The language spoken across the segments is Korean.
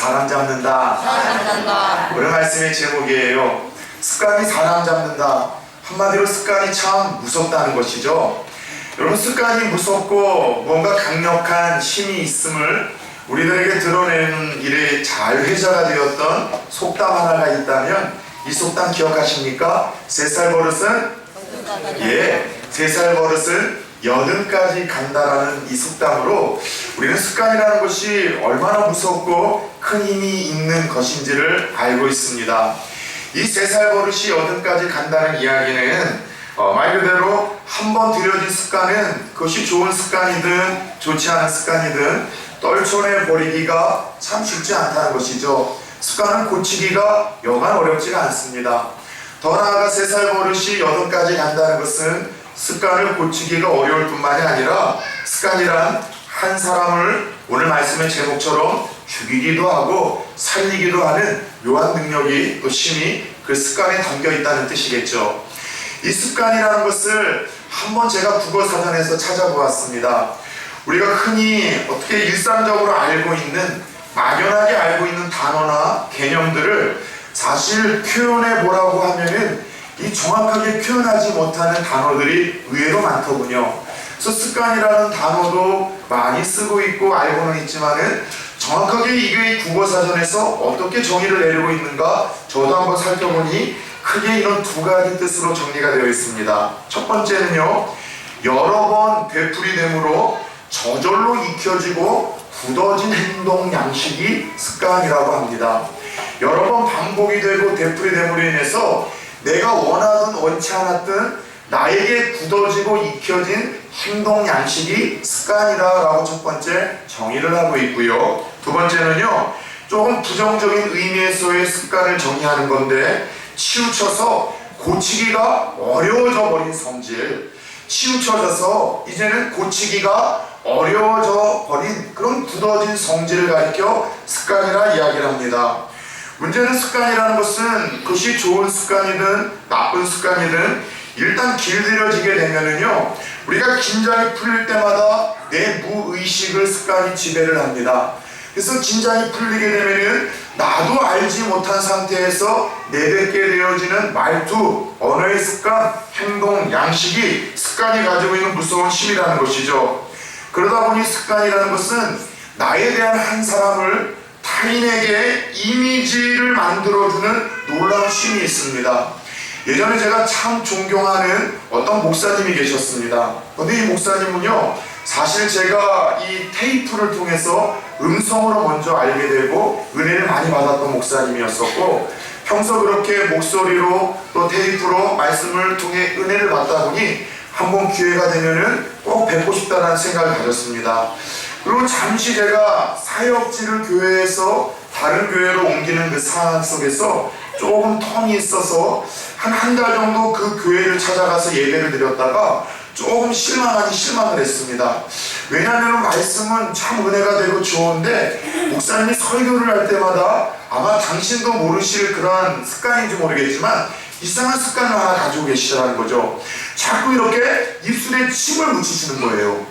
사람 잡는다. 오늘 말씀의 제목이에요. 습관이 사람 잡는다. 한마디로 습관이 참 무섭다는 것이죠. 여러분, 습관이 무섭고 뭔가 강력한 힘이 있음을 우리들에게 드러내는 일에 잘 회자가 되었던 속담 하나가 있다면 이 속담 기억하십니까? 3살 버릇은 3살 버릇은 여든까지 간다라는 이 속담으로 우리는 습관이라는 것이 얼마나 무섭고 큰 힘이 있는 것인지를 알고 있습니다. 이 3살 버릇이 여든까지 간다는 이야기는 말 그대로 한번 들여진 습관은 그것이 좋은 습관이든 좋지 않은 습관이든 떨쳐내 버리기가 참 쉽지 않다는 것이죠. 습관을 고치기가 여간 어렵지가 않습니다. 더 나아가 3살 버릇이 여든까지 간다는 것은 습관을 고치기가 어려울 뿐만이 아니라 습관이란 한 사람을 오늘 말씀의 제목처럼 죽이기도 하고 살리기도 하는 묘한 능력이 또 힘이 그 습관에 담겨 있다는 뜻이겠죠. 이 습관이라는 것을 한번 제가 국어사전에서 찾아보았습니다. 우리가 흔히 어떻게 일상적으로 알고 있는, 막연하게 알고 있는 단어나 개념들을 사실 표현해 보라고 하면은 이 정확하게 표현하지 못하는 단어들이 의외로 많더군요. 그래서 습관이라는 단어도 많이 쓰고 있고 알고는 있지만은 정확하게 이게 국어사전에서 어떻게 정의를 내리고 있는가 저도 한번 살펴보니 크게 이런 2가지 뜻으로 정리가 되어 있습니다. 첫 번째는요, 여러 번 되풀이됨으로 저절로 익혀지고 굳어진 행동 양식이 습관이라고 합니다. 여러 번 반복이 되고 되풀이됨으로 인해서 내가 원하든 원치 않았든 나에게 굳어지고 익혀진 행동 양식이 습관이다라고 첫 번째 정의를 하고 있고요. 두 번째는요, 조금 부정적인 의미에서의 습관을 정의하는 건데 치우쳐서 고치기가 어려워져 버린 성질, 치우쳐져서 이제는 고치기가 어려워져 버린 그런 굳어진 성질을 가리켜 습관이라 이야기를 합니다. 문제는 습관이라는 것은 그것이 좋은 습관이든 나쁜 습관이든 일단 길들여지게 되면은요, 우리가 긴장이 풀릴 때마다 내 무의식을 습관이 지배를 합니다. 그래서 긴장이 풀리게 되면은 나도 알지 못한 상태에서 내뱉게 되어지는 말투, 언어의 습관, 행동, 양식이 습관이 가지고 있는 무서운 힘이라는 것이죠. 그러다 보니 습관이라는 것은 나에 대한 한 사람을 타인에게 이미지를 만들어주는 놀라운 힘이 있습니다. 예전에 제가 참 존경하는 어떤 목사님이 계셨습니다. 근데 이 목사님은요, 사실 제가 이 테이프를 통해서 음성으로 먼저 알게 되고 은혜를 많이 받았던 목사님이었었고, 평소 그렇게 목소리로 또 테이프로 말씀을 통해 은혜를 받다 보니 한번 기회가 되면은 꼭 뵙고 싶다는 생각을 가졌습니다. 그리고 잠시 제가 사역지를 교회에서 다른 교회로 옮기는 그 상황 속에서 조금 텀이 있어서 한 달 정도 그 교회를 찾아가서 예배를 드렸다가 조금 실망을 했습니다. 왜냐하면 말씀은 참 은혜가 되고 좋은데 목사님이 설교를 할 때마다 아마 당신도 모르실 그러한 습관인지 모르겠지만 이상한 습관을 하나 가지고 계시더라는 거죠. 자꾸 이렇게 입술에 침을 묻히시는 거예요.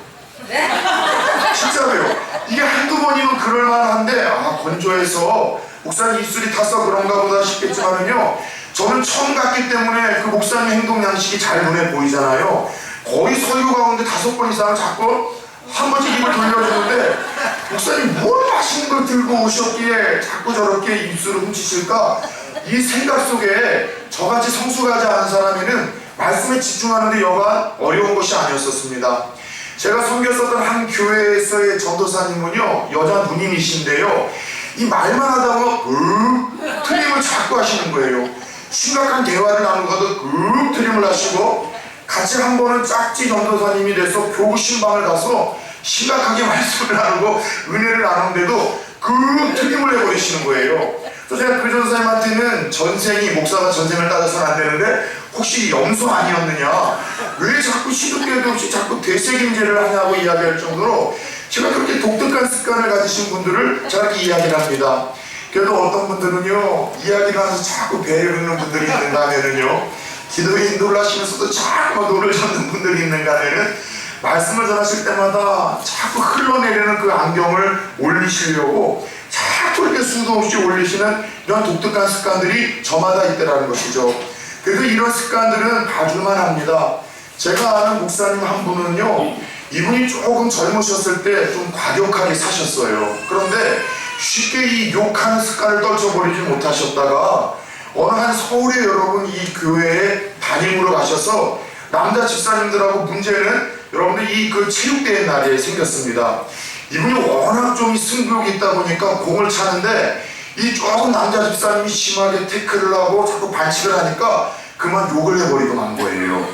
진짜로요. 이게 한두 번이면 그럴만한데 건조해서 목사님 입술이 타서 그런가 보다 싶겠지만은요, 저는 처음 갔기 때문에 그 목사님 행동 양식이 잘 눈에 보이잖아요. 거의 설교 가운데 5번 이상을 자꾸 한 번씩 입을 돌려주는데 목사님 뭘 맛있는 걸 들고 오셨기에 자꾸 저렇게 입술을 훔치실까? 이 생각 속에 저같이 성숙하지 않은 사람에는 말씀에 집중하는데 여간 어려운 것이 아니었었습니다. 제가 섬겼었던 한 교회에서의 전도사님은요, 여자 누님이신데요, 이 말만 하다 보면 트림을 자꾸 하시는 거예요. 심각한 대화를 나누고도 트림을 하시고, 같이 한 번은 짝지 전도사님이 돼서 교구 신방을 가서 심각하게 말씀을 나누고 은혜를 나누는데도 트림을 해버리시는 거예요. 그래서 제가 그 전도사님한테는 전생이, 목사가 전생을 따져서는 안 되는데 혹시 염소 아니었느냐, 왜 자꾸 시도 때도 없이 자꾸 되새김질을 하냐고 이야기할 정도로 제가 그렇게 독특한 습관을 가지신 분들을 제가 이렇게 이야기를 합니다. 그래도 어떤 분들은요, 이야기를 하면서 자꾸 배를 긁는 분들이 있는가 하면은요, 기도에 인도하시면서도 자꾸 노를 젓는 분들이 있는가 하면은 말씀을 전하실 때마다 자꾸 흘러내리는 그 안경을 올리시려고 자꾸 돌게 수도 없이 올리시는 이런 독특한 습관들이 저마다 있더라는 것이죠. 그래도 이런 습관들은 봐줄만 합니다. 제가 아는 목사님 한 분은요, 이분이 조금 젊으셨을 때 좀 과격하게 사셨어요. 그런데 쉽게 이 욕하는 습관을 떨쳐버리지 못하셨다가 어느 한 서울의 여러분 이 교회에 담임으로 가셔서 남자 집사님들하고 문제는 여러분들 이 그 체육대회 날에 생겼습니다. 이분이 워낙 좀 승부욕이 있다 보니까 공을 차는데 이 조금 남자 집사님이 심하게 태클을 하고 자꾸 반칙을 하니까 그만 욕을 해버리고 만 거예요.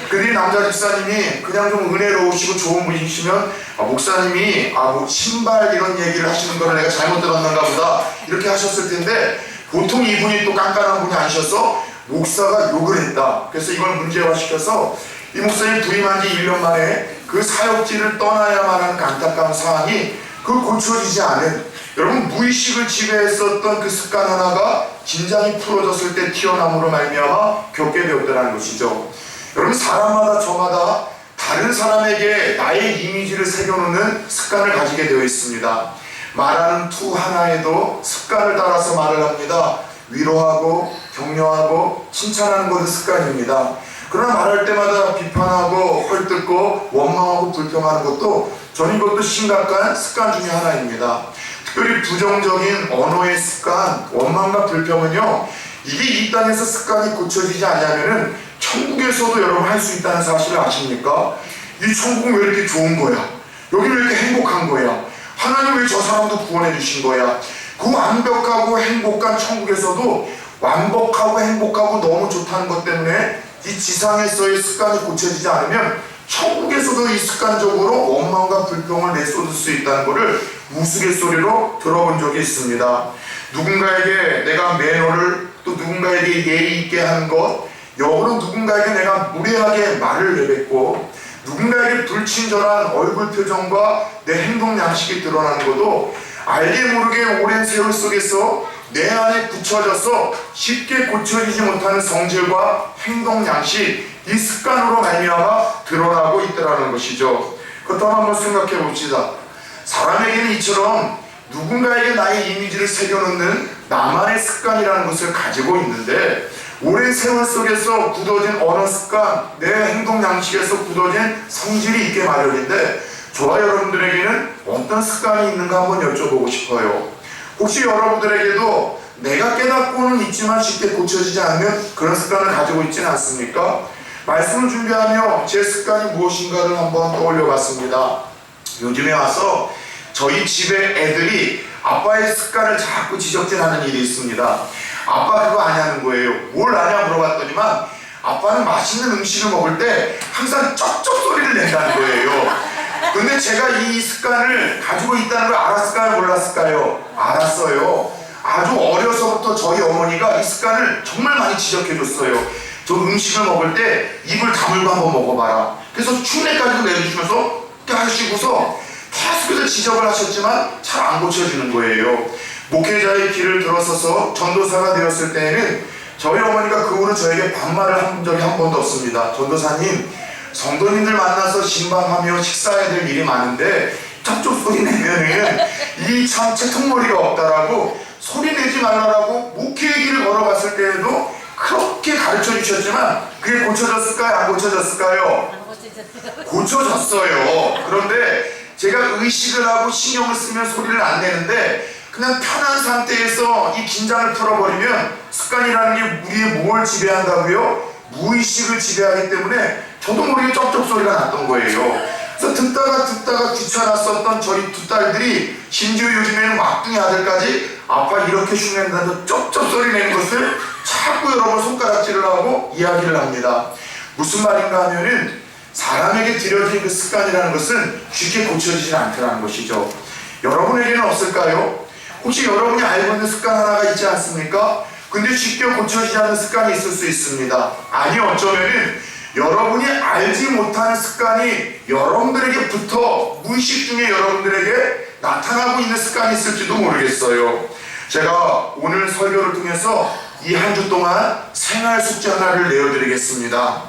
근데 남자 집사님이 그냥 좀 은혜로우시고 좋은 분이시면 목사님이 뭐 신발 이런 얘기를 하시는 거를 내가 잘못 들었는가 보다 이렇게 하셨을 텐데 보통 이분이 또 깐깐한 분이 아니셔서 목사가 욕을 했다. 그래서 이걸 문제화시켜서 이 목사님 부임한 지 1년 만에 그 사역지를 떠나야만 하는 안타까운 상황이 그 고쳐지지 않은 여러분 무의식을 지배했었던 그 습관 하나가 긴장이 풀어졌을 때 튀어나옴으로 말미암아 겪게 되었다는 것이죠. 여러분 사람마다 저마다 다른 사람에게 나의 이미지를 새겨놓는 습관을 가지게 되어 있습니다. 말하는 투 하나에도 습관을 따라서 말을 합니다. 위로하고 격려하고 칭찬하는 것도 습관입니다. 그러나 말할 때마다 비판하고 헐뜯고 원망하고 불평하는 것도 저는 이것도 심각한 습관 중에 하나입니다. 특별히 부정적인 언어의 습관, 원망과 불평은요, 이게 이 땅에서 습관이 고쳐지지 않냐면은 천국에서도 여러분 할 수 있다는 사실을 아십니까? 이 천국은 왜 이렇게 좋은 거야? 여기 왜 이렇게 행복한 거야? 하나님 왜 저 사람도 구원해 주신 거야? 그 완벽하고 행복한 천국에서도 완벽하고 행복하고 너무 좋다는 것 때문에 이 지상에서의 습관이 고쳐지지 않으면 천국에서도 이 습관적으로 원망과 불평을 내쏟을 수 있다는 것을 우스갯소리로 들어본 적이 있습니다. 누군가에게 내가 매너를 또 누군가에게 예의 있게 하는 것, 역으로 누군가에게 내가 무례하게 말을 내뱉고 누군가에게 불친절한 얼굴 표정과 내 행동 양식이 드러나는 것도 알게 모르게 오랜 세월 속에서 내 안에 굳혀져서 쉽게 고쳐지지 못하는 성질과 행동 양식, 이 습관으로 말미암아 드러나고 있더라는 것이죠. 그렇다면 한번 생각해 봅시다. 사람에게는 이처럼 누군가에게 나의 이미지를 새겨놓는 나만의 습관이라는 것을 가지고 있는데 오랜 세월 속에서 굳어진 언어 습관, 내 행동 양식에서 굳어진 성질이 있게 마련인데 저와 여러분들에게는 어떤 습관이 있는가 한번 여쭤보고 싶어요. 혹시 여러분들에게도 내가 깨닫고는 있지만 쉽게 고쳐지지 않는 그런 습관을 가지고 있지는 않습니까? 말씀을 준비하며 제 습관이 무엇인가를 한번 떠올려 봤습니다. 요즘에 와서 저희 집에 애들이 아빠의 습관을 자꾸 지적질하는 일이 있습니다. 아빠 그거 아냐는 거예요. 뭘 아냐 물어봤더니만 아빠는 맛있는 음식을 먹을 때 항상 쩝쩝 소리를 낸다는 거예요. 근데 제가 이 습관을 가지고 있다는 걸 알았을까요? 몰랐을까요? 알았어요. 아주 어려서부터 저희 어머니가 이 습관을 정말 많이 지적해줬어요. 저 음식을 먹을 때 입을 다물고 한번 먹어봐라. 그래서 흉내까지도 내주시면서 하시고서 계속해서 지적을 하셨지만 잘 안 고쳐지는 거예요. 목회자의 길을 들어서서 전도사가 되었을 때에는 저희 어머니가 그 후로 저에게 반말을 한 적이 한 번도 없습니다. 전도사님, 성도님들 만나서 신방하며 식사해야 될 일이 많은데 쩝쩝 소리 내면은 이 참 채통머리가 없다라고 소리 내지 말라라고 목회의 길을 걸어갔을 때에도 그렇게 가르쳐 주셨지만 그게 고쳐졌을까요? 안 고쳐졌을까요? 고쳐졌어요. 그런데 제가 의식을 하고 신경을 쓰면 소리를 안 내는데 그냥 편한 상태에서 이 긴장을 풀어버리면 습관이라는 게 우리의 뭘 지배한다고요? 무의식을 지배하기 때문에 저도 모르게 쩝쩝 소리가 났던 거예요. 그래서 듣다가 귀찮았었던 저희 두 딸들이 심지어 요즘에는 막둥이 아들까지 아빠 이렇게 흉낸다고 쩝쩝 소리 내는 것을 자꾸 여러분 손가락질을 하고 이야기를 합니다. 무슨 말인가 하면은 사람에게 들여진 그 습관이라는 것은 쉽게 고쳐지지 않더라는 것이죠. 여러분에게는 없을까요? 혹시 여러분이 알고 있는 습관 하나가 있지 않습니까? 근데 쉽게 고쳐지지 않는 습관이 있을 수 있습니다. 아니 어쩌면은 여러분이 알지 못하는 습관이 여러분들에게부터 무의식 중에 여러분들에게 나타나고 있는 습관이 있을지도 모르겠어요. 제가 오늘 설교를 통해서 이 한 주 동안 생활 숙제 하나를 내어드리겠습니다.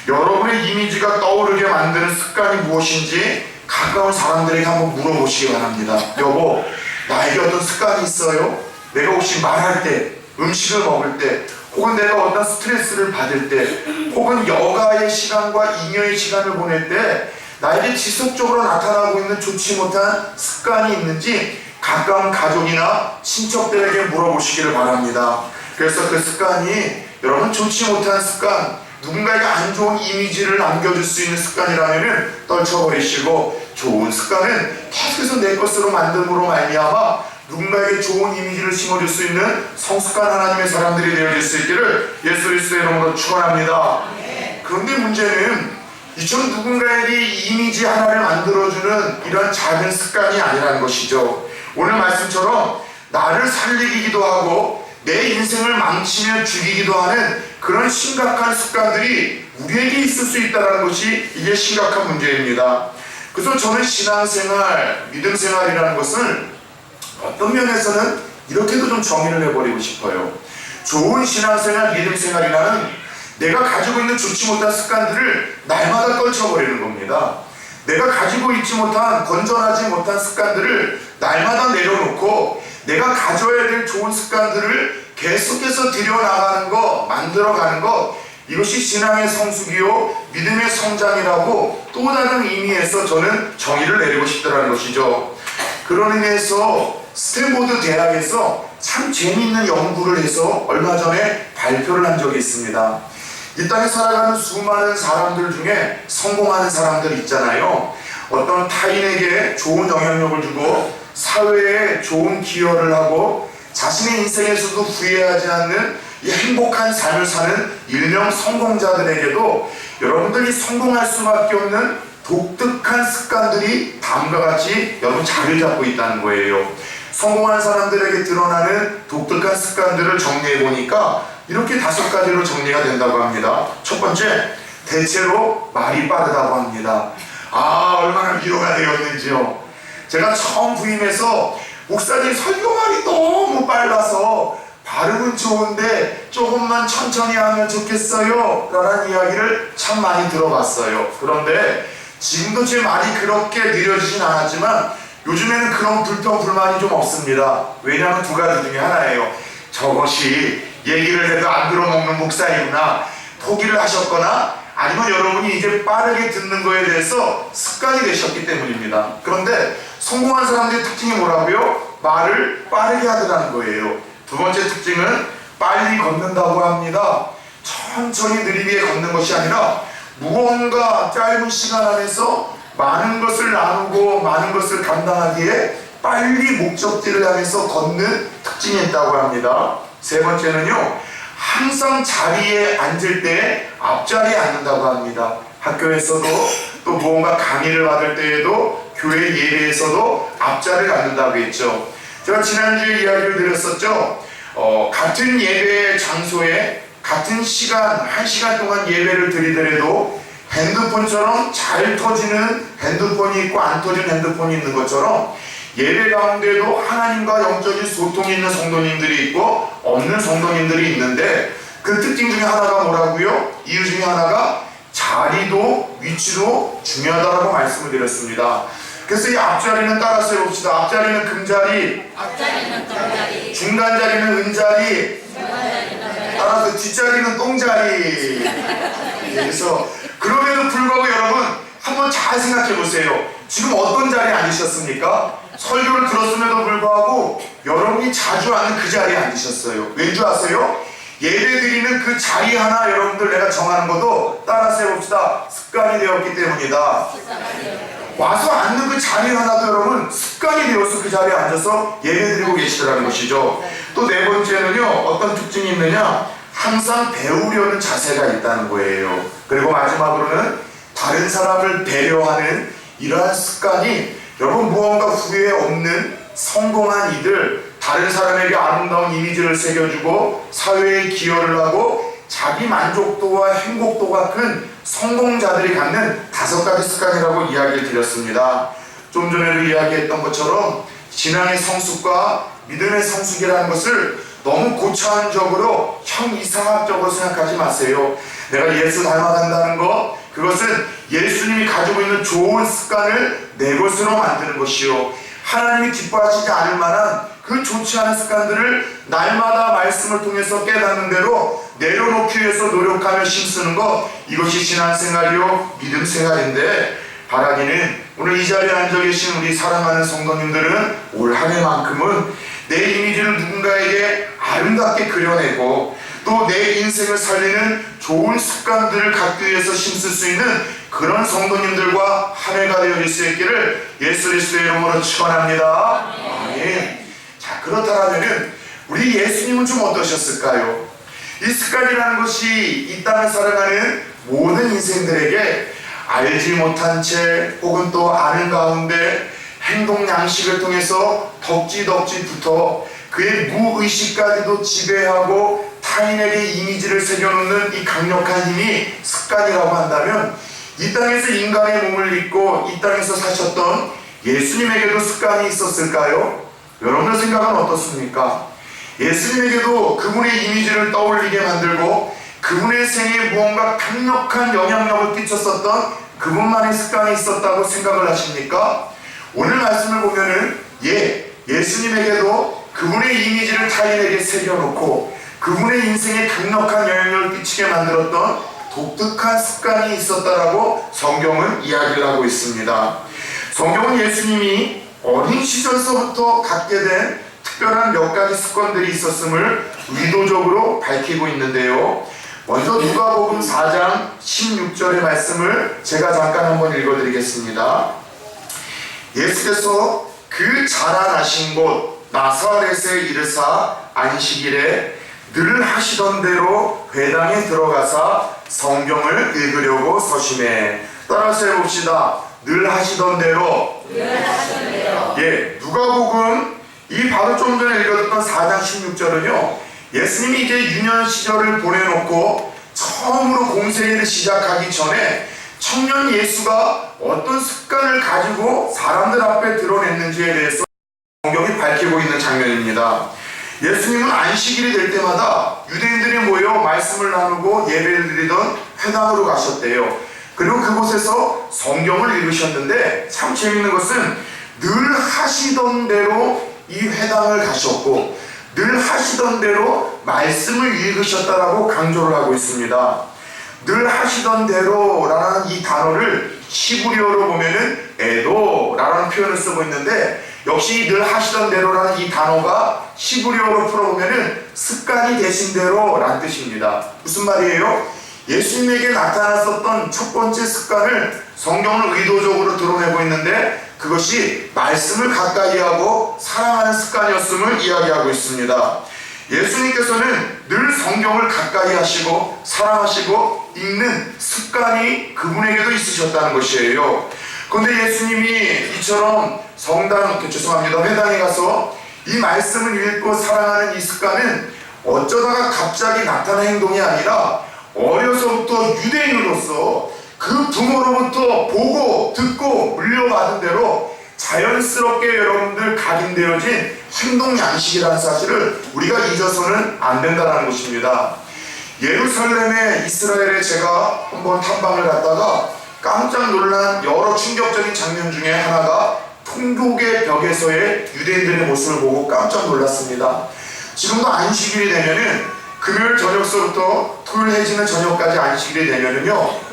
여러분의 이미지가 떠오르게 만드는 습관이 무엇인지 가까운 사람들에게 한번 물어보시기 바랍니다. 여보, 나에게 어떤 습관이 있어요? 내가 혹시 말할 때, 음식을 먹을 때, 혹은 내가 어떤 스트레스를 받을 때, 혹은 여가의 시간과 잉여의 시간을 보낼 때 나에게 지속적으로 나타나고 있는 좋지 못한 습관이 있는지 가까운 가족이나 친척들에게 물어보시기를 바랍니다. 그래서 그 습관이 여러분 좋지 못한 습관, 누군가에게 안 좋은 이미지를 남겨줄 수 있는 습관이라면 떨쳐버리시고, 좋은 습관은 계속해서 내 것으로 만듦으로 말미암아 누군가에게 좋은 이미지를 심어줄 수 있는 성숙한 하나님의 사람들이 되어질 수 있기를 예수 그리스도의 이름으로 축원합니다. 그런데 문제는 이처럼 누군가에게 이미지 하나를 만들어주는 이런 작은 습관이 아니라는 것이죠. 오늘 말씀처럼 나를 살리기도 하고 내 인생을 망치며 죽이기도 하는 그런 심각한 습관들이 우리에게 있을 수 있다는 것이 이게 심각한 문제입니다. 그래서 저는 신앙생활, 믿음생활이라는 것을 어떤 면에서는 이렇게도 좀 정의를 해버리고 싶어요. 좋은 신앙생활, 믿음생활이라는 내가 가지고 있는 좋지 못한 습관들을 날마다 떨쳐버리는 겁니다. 내가 가지고 있지 못한, 건전하지 못한 습관들을 날마다 내려놓고 내가 가져야 될 좋은 습관들을 계속해서 들여나가는 것, 만들어가는 것, 이것이 신앙의 성숙이요 믿음의 성장이라고 또 다른 의미에서 저는 정의를 내리고 싶다는 것이죠. 그런 의미에서 스탠포드 대학에서 참 재미있는 연구를 해서 얼마 전에 발표를 한 적이 있습니다. 이 땅에 살아가는 수많은 사람들 중에 성공하는 사람들 있잖아요. 어떤 타인에게 좋은 영향력을 주고 사회에 좋은 기여를 하고 자신의 인생에서도 후회하지 않는 이 행복한 삶을 사는 일명 성공자들에게도 여러분들이 성공할 수밖에 없는 독특한 습관들이 다음과 같이 여러분 자리를 잡고 있다는 거예요. 성공한 사람들에게 드러나는 독특한 습관들을 정리해 보니까 이렇게 5가지로 정리가 된다고 합니다. 첫 번째, 대체로 말이 빠르다고 합니다. 얼마나 위로가 되었는지요. 제가 처음 부임해서 목사님 설교말이 너무 빨라서 발음은 좋은데 조금만 천천히 하면 좋겠어요 라는 이야기를 참 많이 들어봤어요. 그런데 지금도 제 말이 그렇게 느려지진 않았지만 요즘에는 그런 불평, 불만이 좀 없습니다. 왜냐하면 2가지 중에 하나예요. 저것이 얘기를 해도 안 들어먹는 목사이구나, 포기를 하셨거나 아니면 여러분이 이제 빠르게 듣는 거에 대해서 습관이 되셨기 때문입니다. 그런데 성공한 사람들의 특징이 뭐라고요? 말을 빠르게 하더라는 거예요. 2번째 특징은 빨리 걷는다고 합니다. 천천히 느리게 걷는 것이 아니라 무언가 짧은 시간 안에서 많은 것을 나누고 많은 것을 감당하기에 빨리 목적지를 향해서 걷는 특징이 있다고 합니다. 3번째는요, 항상 자리에 앉을 때 앞자리에 앉는다고 합니다. 학교에서도 또 무언가 강의를 받을 때에도 교회 예배에서도 앞자리를 앉는다고 했죠. 제가 지난주에 이야기를 드렸었죠. 같은 예배 장소에 같은 시간, 1시간 동안 예배를 드리더라도 핸드폰처럼 잘 터지는 핸드폰이 있고 안 터지는 핸드폰이 있는 것처럼 예배 가운데도 하나님과 영적인 소통이 있는 성도님들이 있고 없는 성도님들이 있는데 그 특징 중에 하나가 뭐라고요? 이유 중에 하나가 자리도 위치도 중요하다고 말씀을 드렸습니다. 그래서 이 앞자리는 따라서 해봅시다. 앞자리는 금자리, 중간자리는 은자리, 따라서 뒷자리는 똥자리. 그래서 그럼에도 불구하고 여러분 한번 잘 생각해 보세요. 지금 어떤 자리에 앉으셨습니까? 설교를 들었음에도 불구하고 여러분이 자주 앉는 그 자리에 앉으셨어요. 왠 줄 아세요? 예배 드리는 그 자리 하나 여러분들 내가 정하는 것도 따라서 해봅시다. 습관이 되었기 때문이다. 와서 앉는 그 자리 하나도 여러분 습관이 되어서 그 자리에 앉아서 예배 드리고 계시더라는 것이죠. 또 4번째는요, 어떤 특징이 있느냐? 항상 배우려는 자세가 있다는 거예요. 그리고 마지막으로는 다른 사람을 배려하는 이러한 습관이 여러분 무언가 후회 없는 성공한 이들, 다른 사람에게 아름다운 이미지를 새겨주고 사회에 기여를 하고 자기 만족도와 행복도가 큰 성공자들이 갖는 5가지 습관이라고 이야기를 드렸습니다. 좀 전에도 이야기했던 것처럼 신앙의 성숙과 믿음의 성숙이라는 것을 너무 고차원적으로 형이상학적으로 생각하지 마세요. 내가 예수 닮아간다는 것, 그것은 예수님이 가지고 있는 좋은 습관을 내 것으로 만드는 것이요, 하나님이 기뻐하시지 않을 만한 그 좋지 않은 습관들을 날마다 말씀을 통해서 깨닫는 대로 내려놓기 위해서 노력하며 힘쓰는 것, 이것이 신앙생활이요 믿음 생활인데, 바라기는 오늘 이 자리에 앉아 계신 우리 사랑하는 성도님들은 올 한 해만큼은 내 이미지를 누군가에게 아름답게 그려내고 또 내 인생을 살리는 좋은 습관들을 갖기 위해서 힘쓸 수 있는 그런 성도님들과 한 해가 되어질 수 있기를 예수 그리스도의 이름으로 축원합니다. 아멘. 자, 그렇다면은 우리 예수님은 좀 어떠셨을까요? 이 습관이라는 것이 이 땅을 살아가는 모든 인생들에게 알지 못한 채 혹은 또 아는 가운데 행동 양식을 통해서 덕지덕지부터 그의 무의식까지도 지배하고 타인에게 이미지를 새겨놓는 이 강력한 힘이 습관이라고 한다면, 이 땅에서 인간의 몸을 입고 이 땅에서 사셨던 예수님에게도 습관이 있었을까요? 여러분의 생각은 어떻습니까? 예수님에게도 그분의 이미지를 떠올리게 만들고 그분의 생에 무언가 강력한 영향력을 끼쳤었던 그분만의 습관이 있었다고 생각을 하십니까? 오늘 말씀을 보면은 예수님에게도 그분의 이미지를 타인에게 새겨놓고 그분의 인생에 강력한 영향력을 끼치게 만들었던 독특한 습관이 있었다라고 성경은 이야기를 하고 있습니다. 성경은 예수님이 어린 시절서부터 갖게 된 특별한 몇 가지 습관들이 있었음을 의도적으로 밝히고 있는데요. 먼저 누가복음 4장 16절의 말씀을 제가 잠깐 한번 읽어드리겠습니다. 예수께서 그 자라나신 곳 나사렛에 이르사 안식일에 늘 하시던 대로 회당에 들어가사 성경을 읽으려고 서심해. 따라서 해봅시다. 늘 하시던 대로. 누가복음 이 바로 좀 전에 읽었던 4장 16절은요, 예수님이 이제 유년 시절을 보내놓고 처음으로 공생애를 시작하기 전에 청년 예수가 어떤 습관을 가지고 사람들 앞에 드러냈는지에 대해서 성경이 밝히고 있는 장면입니다. 예수님은 안식일이 될 때마다 유대인들이 모여 말씀을 나누고 예배를 드리던 회당으로 가셨대요. 그리고 그곳에서 성경을 읽으셨는데, 참 재밌는 것은 늘 하시던 대로 이 회당을 가셨고 늘 하시던 대로 말씀을 읽으셨다라고 강조를 하고 있습니다. 늘 하시던 대로라는 이 단어를 히브리어로 보면은 에도라는 표현을 쓰고 있는데, 역시 늘 하시던 대로라는 이 단어가 히브리어로 풀어보면은 습관이 되신 대로라는 뜻입니다. 무슨 말이에요? 예수님에게 나타났었던 첫 번째 습관을 성경은 의도적으로 드러내고 있는데, 그것이 말씀을 가까이 하고 사랑하는 습관이었음을 이야기하고 있습니다. 예수님께서는 늘 성경을 가까이 하시고 사랑하시고 읽는 습관이 그분에게도 있으셨다는 것이에요. 그런데 예수님이 이처럼 회당에 가서 이 말씀을 읽고 사랑하는 이 습관은 어쩌다가 갑자기 나타난 행동이 아니라 어려서부터 유대인으로서 그 부모로부터 보고 듣고 물려받은 대로 자연스럽게 여러분들 각인되어진 행동 양식이라는 사실을 우리가 잊어서는 안 된다는 것입니다. 예루살렘의 이스라엘에 제가 한번 탐방을 갔다가 깜짝 놀란 여러 충격적인 장면 중에 하나가 통곡의 벽에서의 유대인들의 모습을 보고 깜짝 놀랐습니다. 지금도 안식일이 되면은 금요일 저녁서부터 토요일 해지는 저녁까지 안식일이 되면은요,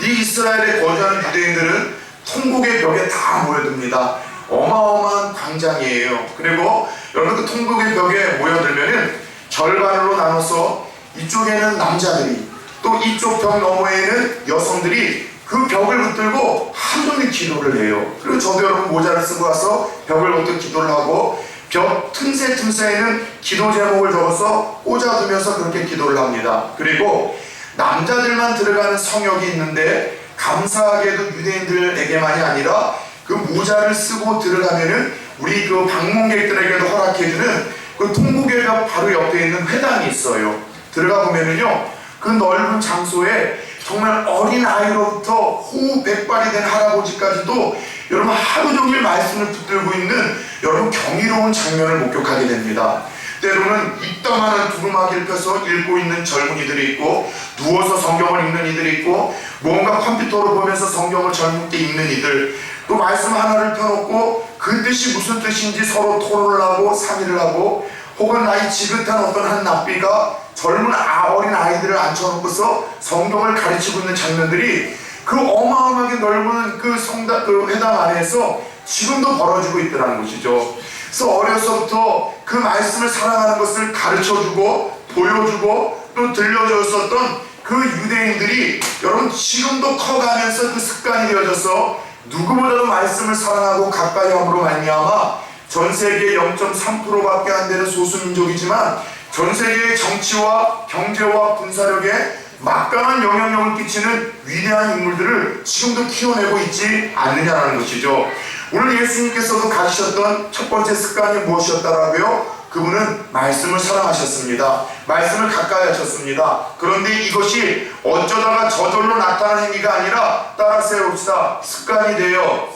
이 이스라엘에 거주하는 유대인들은 통곡의 벽에 다 모여듭니다. 어마어마한 광장이에요. 그리고 여러분 그 통곡의 벽에 모여들면은 절반으로 나눠서 이쪽에는 남자들이, 또 이쪽 벽 너머에는 여성들이 그 벽을 붙들고 하루 종일 기도를 해요. 그리고 저도 여러분 모자를 쓰고 와서 벽을 붙들고 기도를 하고 벽 틈새에는 기도 제목을 적어서 꽂아두면서 그렇게 기도를 합니다. 그리고 남자들만 들어가는 성역이 있는데, 감사하게도 유대인들에게만이 아니라 그 모자를 쓰고 들어가면은 우리 그 방문객들에게도 허락해주는 그 통곡의 벽 바로 옆에 있는 회당이 있어요. 들어가 보면은요, 그 넓은 장소에 정말 어린 아이로부터 호우 백발이 된 할아버지까지도 여러분 하루 종일 말씀을 붙들고 있는 여러분 경이로운 장면을 목격하게 됩니다. 때로는 이따만한 두루마기를 펴서 읽고 있는 젊은이들이 있고, 누워서 성경을 읽는 이들이 있고, 뭔가 컴퓨터로 보면서 성경을 젊게 읽는 이들, 또 말씀 하나를 펴놓고 그 뜻이 무슨 뜻인지 서로 토론을 하고 상의를 하고, 혹은 나이 지긋한 어떤 한 납비가 젊은 어린 아이들을 앉혀놓고서 성경을 가르치고 있는 장면들이 그 어마어마하게 넓은 그 회당 안에서 지금도 벌어지고 있더라는 것이죠. 그래서 어려서부터 그 말씀을 사랑하는 것을 가르쳐주고 보여주고 또 들려줬었던 그 유대인들이 여러분 지금도 커가면서 그 습관이 되어져서 누구보다도 말씀을 사랑하고 가까이 함으로 말미암아 전 세계 0.3%밖에 안 되는 소수민족이지만 전 세계의 정치와 경제와 군사력에 막강한 영향력을 끼치는 위대한 인물들을 지금도 키워내고 있지 않느냐는 것이죠. 오늘 예수님께서도 가지셨던 첫 번째 습관이 무엇이었다라고요? 그분은 말씀을 사랑하셨습니다. 말씀을 가까이 하셨습니다. 그런데 이것이 어쩌다가 저절로 나타난 행위가 아니라 따라 세웁시다. 습관이 되어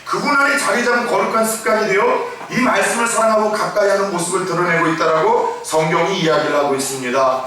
그분 안에 자리 잡은 거룩한 습관이 되어 이 말씀을 사랑하고 가까이 하는 모습을 드러내고 있다라고 성경이 이야기를 하고 있습니다.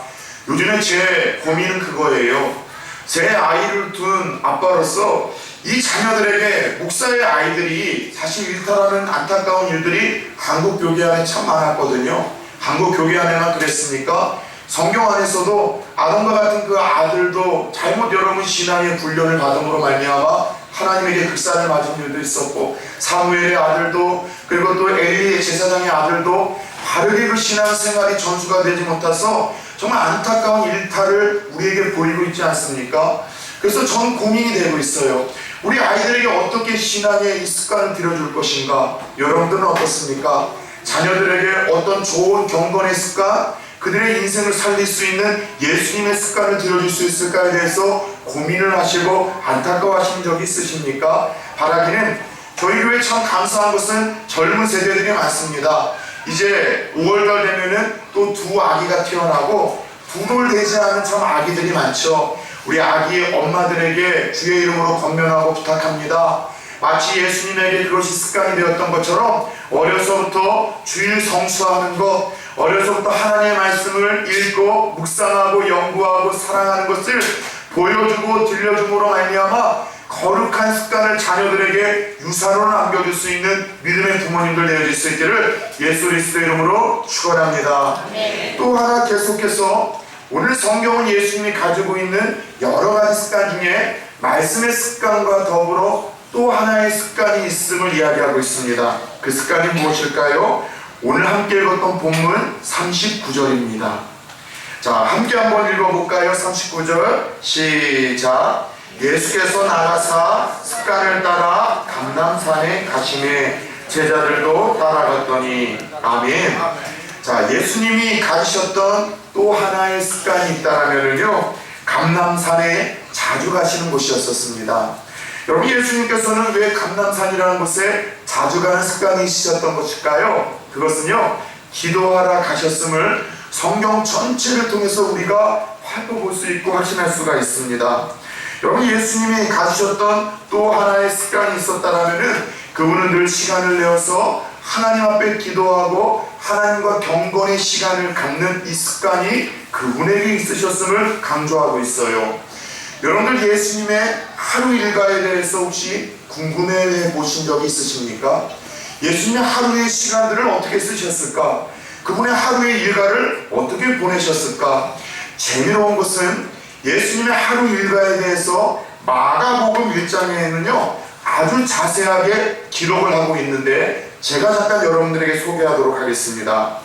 요즘에 제 고민은 그거예요. 제 아이를 둔 아빠로서 이 자녀들에게 목사의 아이들이 사실 일탈하는 안타까운 일들이 한국 교회 안에 참 많았거든요. 한국 교회 안에만 그랬습니까? 성경 안에서도 아담과 같은 그 아들도 잘못 여러분 신앙의 훈련을 받음으로 말미암아 하나님에게 극산을 맞은 일도 있었고, 사무엘의 아들도, 그리고 또 엘리의 제사장의 아들도 바르게 그 신앙생활이 전수가 되지 못해서 정말 안타까운 일탈을 우리에게 보이고 있지 않습니까? 그래서 전 고민이 되고 있어요. 우리 아이들에게 어떻게 신앙의 이 습관을 들여줄 것인가? 여러분들은 어떻습니까? 자녀들에게 어떤 좋은 경건의 습관, 그들의 인생을 살릴 수 있는 예수님의 습관을 들여줄 수 있을까에 대해서 고민을 하시고 안타까워하시는 적이 있으십니까? 바라기는 저희 교회 참 감사한 것은 젊은 세대들이 많습니다. 이제 5월달 되면은 또 두 아기가 태어나고 두 돌 되지 않은 참 아기들이 많죠. 우리 아기 엄마들에게 주의 이름으로 권면하고 부탁합니다. 마치 예수님에게 그것이 습관이 되었던 것처럼 어려서부터 주일 성수하는 것, 어려서부터 하나님의 말씀을 읽고 묵상하고 연구하고 사랑하는 것을 보여주고 들려줌으로 말미암아 거룩한 습관을 자녀들에게 유산으로 남겨줄 수 있는 믿음의 부모님들 되어질 수 있기를 예수 그리스도 이름으로 축원합니다. 또 하나 계속해서 오늘 성경은 예수님이 가지고 있는 여러 가지 습관 중에 말씀의 습관과 더불어 또 하나의 습관이 있음을 이야기하고 있습니다. 그 습관이 무엇일까요? 오늘 함께 읽었던 본문 39절입니다. 자, 함께 한번 읽어볼까요? 39절 시작. 예수께서 나가사 습관을 따라 감람산에 가시매 제자들도 따라갔더니 아멘. 자, 예수님이 가지셨던 또 하나의 습관이 있다라면요, 감람산에 자주 가시는 곳이었었습니다. 여러분, 예수님께서는 왜 감람산이라는 곳에 자주 가는 습관이 있으셨던 것일까요? 그것은요, 기도하러 가셨음을 성경 전체를 통해서 우리가 살펴볼 수 있고 확신할 수가 있습니다. 여러분, 예수님이 가지셨던 또 하나의 습관이 있었다라면은 그분은 늘 시간을 내어서 하나님 앞에 기도하고 하나님과 경건의 시간을 갖는 이 습관이 그분에게 있으셨음을 강조하고 있어요. 여러분들 예수님의 하루 일과에 대해서 혹시 궁금해 보신 적이 있으십니까? 예수님의 하루의 시간들을 어떻게 쓰셨을까? 그분의 하루의 일과를 어떻게 보내셨을까? 재미로운 것은 예수님의 하루 일과에 대해서 마가복음 1장에는요 아주 자세하게 기록을 하고 있는데 제가 잠깐 여러분들에게 소개하도록 하겠습니다.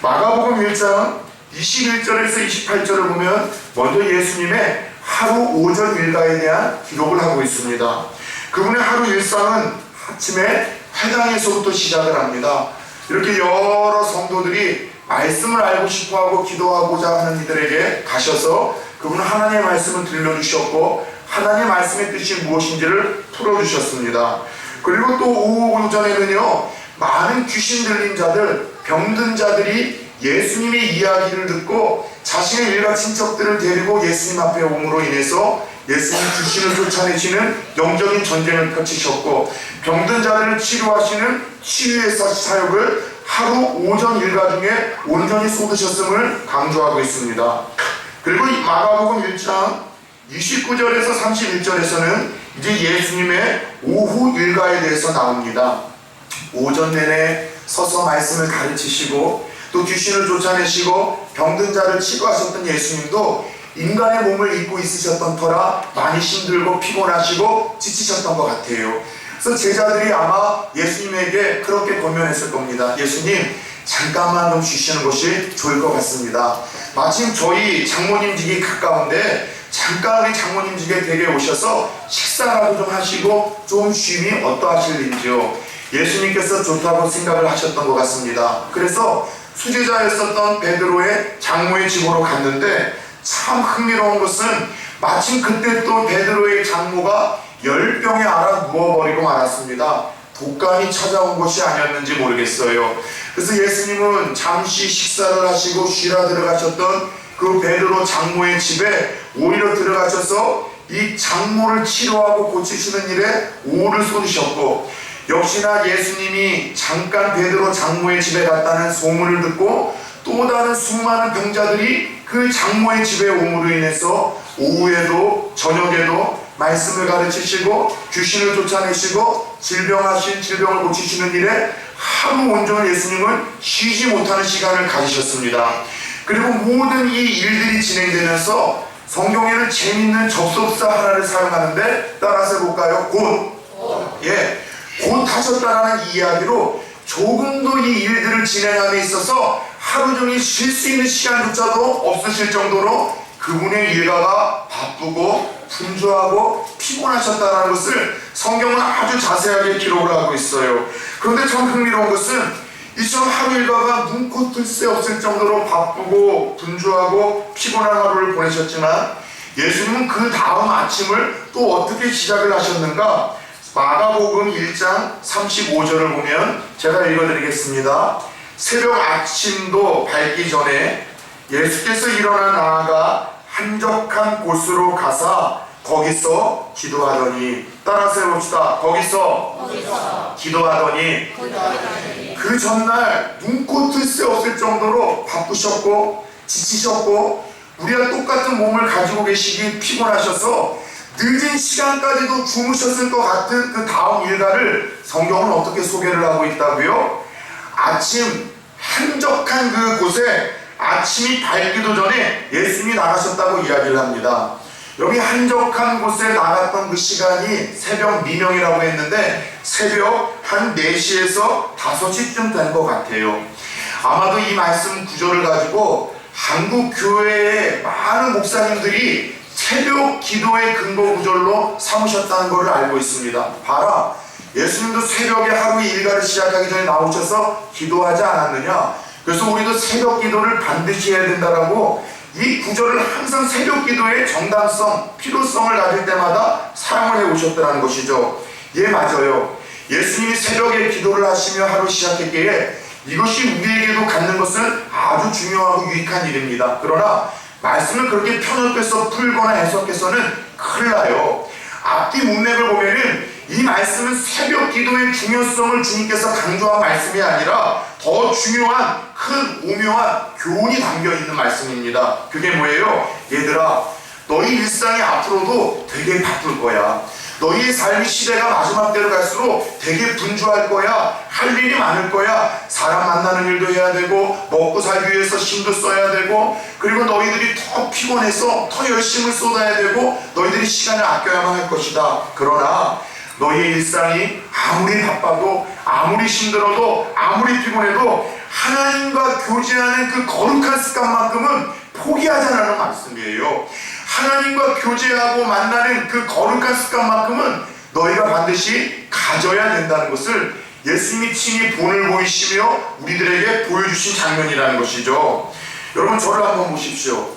마가복음 1장 21절에서 28절을 보면 먼저 예수님의 하루 오전 일과에 대한 기록을 하고 있습니다. 그분의 하루 일상은 아침에 회당에서부터 시작을 합니다. 이렇게 여러 성도들이 말씀을 알고 싶어하고 기도하고자 하는 이들에게 가셔서 그분은 하나님의 말씀을 들려주셨고 하나님의 말씀의 뜻이 무엇인지를 풀어주셨습니다. 그리고 또 오후 오전에는요 많은 귀신 들린 자들, 병든 자들이 예수님의 이야기를 듣고 자신의 일가 친척들을 데리고 예수님 앞에 옴으로 인해서 예수님 귀신을 쫓아내시는 영적인 전쟁을 펼치셨고 병든 자들을 치료하시는 치유의 사역을 하루 오전 일과 중에 온전히 쏟으셨음을 강조하고 있습니다. 그리고 마가복음 1장 29절에서 31절에서는 이제 예수님의 오후 일과에 대해서 나옵니다. 오전 내내 서서 말씀을 가르치시고 또 귀신을 쫓아내시고 병든 자를 치료하셨던 예수님도 인간의 몸을 입고 있으셨던 터라 많이 힘들고 피곤하시고 지치셨던 것 같아요. 그래서 제자들이 아마 예수님에게 그렇게 권면했을 겁니다. 예수님, 잠깐만 좀 쉬시는 것이 좋을 것 같습니다. 마침 저희 장모님 집이 가까운데 잠깐 우리 장모님 집에 댁에 오셔서 식사라도 좀 하시고 좀 쉼이 어떠하실는지요. 예수님께서 좋다고 생각을 하셨던 것 같습니다. 그래서 수제자였었던 베드로의 장모의 집으로 갔는데 참 흥미로운 것은 마침 그때 또 베드로의 장모가 열병에 앓아 누워버리고 말았습니다. 독감이 찾아온 것이 아니었는지 모르겠어요. 그래서 예수님은 잠시 식사를 하시고 쉬러 들어가셨던 그 베드로 장모의 집에 오히려 들어가셔서 이 장모를 치료하고 고치시는 일에 오를 쏟으셨고, 역시나 예수님이 잠깐 베드로 장모의 집에 갔다는 소문을 듣고 또 다른 수많은 병자들이 그 장모의 집에 옴으로 인해서 오후에도 저녁에도 말씀을 가르치시고 귀신을 쫓아내시고 질병을 고치시는 일에 하루 온종일 예수님은 쉬지 못하는 시간을 가지셨습니다. 그리고 모든 이 일들이 진행되면서 성경에는 재미있는 접속사 하나를 사용하는데 따라서 해볼까요? 곧 하셨다라는 이야기로 조금도 이 일들을 진행함에 있어서 하루 종일 쉴 수 있는 시간조차도 없으실 정도로 그분의 일가가 바쁘고 분주하고 피곤하셨다는 것을 성경은 아주 자세하게 기록을 하고 있어요. 그런데 참 흥미로운 것은 이처럼 하루 일과가 눈코 뜰 새 없을 정도로 바쁘고 분주하고 피곤한 하루를 보내셨지만 예수님은 그 다음 아침을 또 어떻게 시작을 하셨는가? 마가복음 1장 35절을 보면 제가 읽어드리겠습니다. 새벽 아침도 밝기 전에 예수께서 일어나 나아가 한적한 곳으로 가사 거기서 기도하더니, 따라서 해봅시다. 거기서 기도하더니 그 전날 눈코 뜰 새 없을 정도로 바쁘셨고 지치셨고 우리와 똑같은 몸을 가지고 계시기 피곤하셔서 늦은 시간까지도 주무셨을 것 같은 그 다음 일과를 성경은 어떻게 소개를 하고 있다고요? 아침 한적한 그 곳에 아침이 밝기도 전에 예수님이 나가셨다고 이야기를 합니다. 여기 한적한 곳에 나갔던 그 시간이 새벽 미명이라고 했는데 새벽 한 4시에서 5시쯤 된 것 같아요. 아마도 이 말씀 구절을 가지고 한국 교회의 많은 목사님들이 새벽 기도의 근거 구절로 삼으셨다는 것을 알고 있습니다. 봐라, 예수님도 새벽에 하루 일과를 시작하기 전에 나오셔서 기도하지 않았느냐? 그래서 우리도 새벽 기도를 반드시 해야 된다라고 이 구절을 항상 새벽 기도의 정당성, 필요성을 가질 때마다 사용을 해오셨다는 것이죠. 예, 맞아요. 예수님이 새벽에 기도를 하시며 하루 시작했기에 이것이 우리에게도 갖는 것은 아주 중요하고 유익한 일입니다. 그러나 말씀을 그렇게 편협해서 풀거나 해석해서는 큰일 나요. 앞뒤 문맥을 보면은 이 말씀은 새벽 기도의 중요성을 주님께서 강조한 말씀이 아니라 더 중요한 큰 오묘한 교훈이 담겨있는 말씀입니다. 그게 뭐예요? 얘들아, 너희 일상이 앞으로도 되게 바쁠 거야. 너희의 삶의 시대가 마지막 때로 갈수록 되게 분주할 거야. 할 일이 많을 거야. 사람 만나는 일도 해야 되고 먹고 살기 위해서 힘도 써야 되고, 그리고 너희들이 더 피곤해서 더 열심을 쏟아야 되고 너희들이 시간을 아껴야만 할 것이다. 그러나 너희의 일상이 아무리 바빠도 아무리 힘들어도 아무리 피곤해도 하나님과 교제하는 그 거룩한 습관만큼은 포기하자라는 말씀이에요. 하나님과 교제하고 만나는 그 거룩한 습관만큼은 너희가 반드시 가져야 된다는 것을 예수님이 친히 본을 보이시며 우리들에게 보여주신 장면이라는 것이죠. 여러분, 저를 한번 보십시오.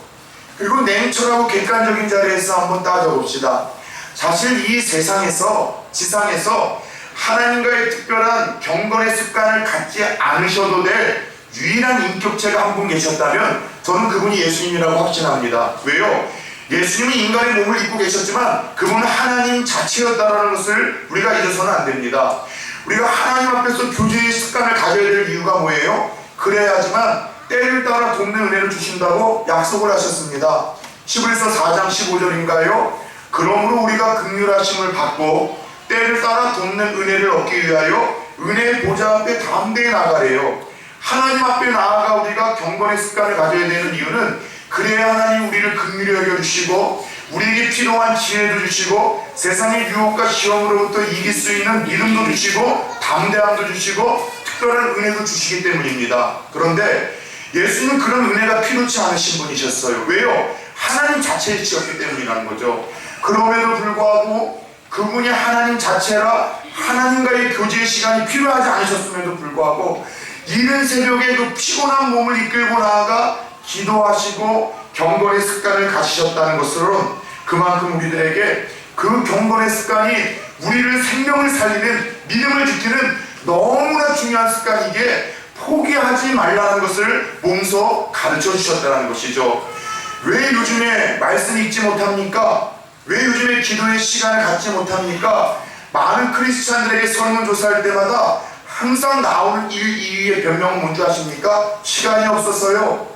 그리고 냉철하고 객관적인 자리에서 한번 따져봅시다. 사실 이 세상에서, 지상에서 하나님과의 특별한 경건의 습관을 갖지 않으셔도 될 유일한 인격체가 한 분 계셨다면 저는 그분이 예수님이라고 확신합니다. 왜요? 예수님은 인간의 몸을 입고 계셨지만 그분은 하나님 자체였다는 것을 우리가 잊어서는 안 됩니다. 우리가 하나님 앞에서 교제의 습관을 가져야 될 이유가 뭐예요? 그래야지만 때를 따라 돕는 은혜를 주신다고 약속을 하셨습니다. 히브리서 4장 15절인가요? 그러므로 우리가 긍휼하심을 받고 때를 따라 돕는 은혜를 얻기 위하여 은혜의 보좌 앞에 담대히 나가래요. 하나님 앞에 나아가 우리가 경건의 습관을 가져야 되는 이유는 그래야 하나님 우리를 긍휼히 여겨주시고 우리에게 필요한 지혜도 주시고 세상의 유혹과 시험으로부터 이길 수 있는 믿음도 주시고 담대함도 주시고 특별한 은혜도 주시기 때문입니다. 그런데 예수는 그런 은혜가 필요치 않으신 분이셨어요. 왜요? 하나님 자체이셨기 때문이라는 거죠. 그럼에도 불구하고 그분이 하나님 자체라 하나님과의 교제의 시간이 필요하지 않으셨음에도 불구하고 이른 새벽에 그 피곤한 몸을 이끌고 나아가 기도하시고 경건의 습관을 가지셨다는 것으로는 그만큼 우리들에게 그 경건의 습관이 우리를 생명을 살리는 믿음을 지키는 너무나 중요한 습관이기에 포기하지 말라는 것을 몸소 가르쳐 주셨다는 것이죠. 왜 요즘에 말씀 읽지 못합니까? 왜 요즘에 기도의 시간을 갖지 못합니까? 많은 크리스찬들에게 설문조사할 때마다 항상 나오는 1, 2위의 변명은 뭔지 아십니까? 시간이 없어서요.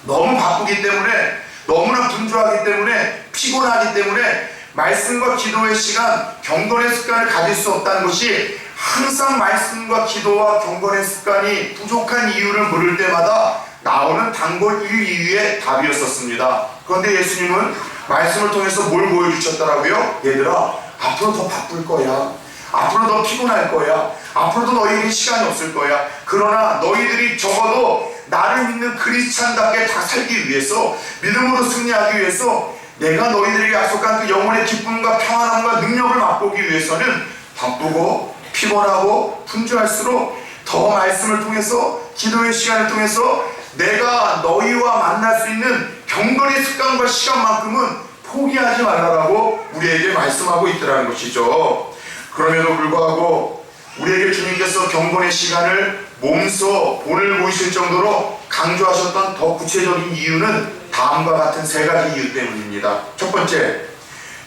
너무 바쁘기 때문에, 너무나 분주하기 때문에, 피곤하기 때문에 말씀과 기도의 시간, 경건의 습관을 가질 수 없다는 것이 항상 말씀과 기도와 경건의 습관이 부족한 이유를 물을 때마다 나오는 단골 1, 2위의 답이었었습니다. 그런데 예수님은 말씀을 통해서 뭘 보여주셨더라고요? 얘들아, 앞으로 더 바쁠 거야. 앞으로 더 피곤할 거야. 앞으로도 너희에게 시간이 없을 거야. 그러나 너희들이 적어도 나를 믿는 크리스찬답게 다 살기 위해서, 믿음으로 승리하기 위해서 내가 너희들에게 약속한 그 영혼의 기쁨과 평안함과 능력을 맛보기 위해서는 바쁘고 피곤하고 분주할수록 더 말씀을 통해서, 기도의 시간을 통해서 내가 너희와 만날 수 있는 경건의 습관과 시간만큼은 포기하지 말라라고 우리에게 말씀하고 있더라는 것이죠. 그럼에도 불구하고 우리에게 주님께서 경건의 시간을 몸소 본을 보이실 정도로 강조하셨던 더 구체적인 이유는 다음과 같은 세 가지 이유 때문입니다. 첫 번째,